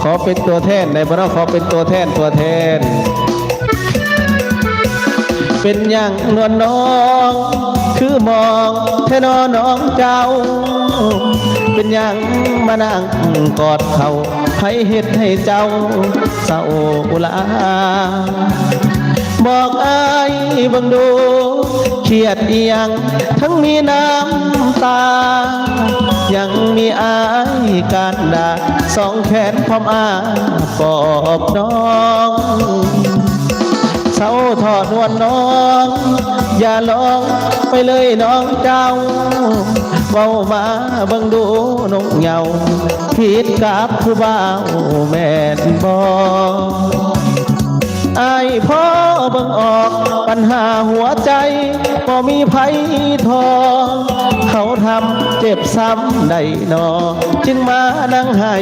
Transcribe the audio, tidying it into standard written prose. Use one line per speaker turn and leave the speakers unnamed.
ขอเป็นตัวแทนในบ่เนาะขอเป็นตัวแทนเป็นอย่างนวลน้องคือมองแท่นอน้องเจ้าเป็นอย่างมานั่งกอดเขาให้เฮ็ดให้เจ้าเศร้าลาบอกอายบังดูเครียดเอียงทั้งมีน้ำตายังมีอายการด่าสองแขนพร้อมอาปอบน้องเศร้าทอดนวลน้องอย่าลองไปเลยน้องเจ้าเว้ามาเบิ่งดูนกเหยาผิดกับผู้บ่าวแม่นบ่อายพ่อเบิ่งออกปัญหาหัวใจบ่มีไผทอเขาทำเจ็บซ้ำใดหนอจึงมานั่งให้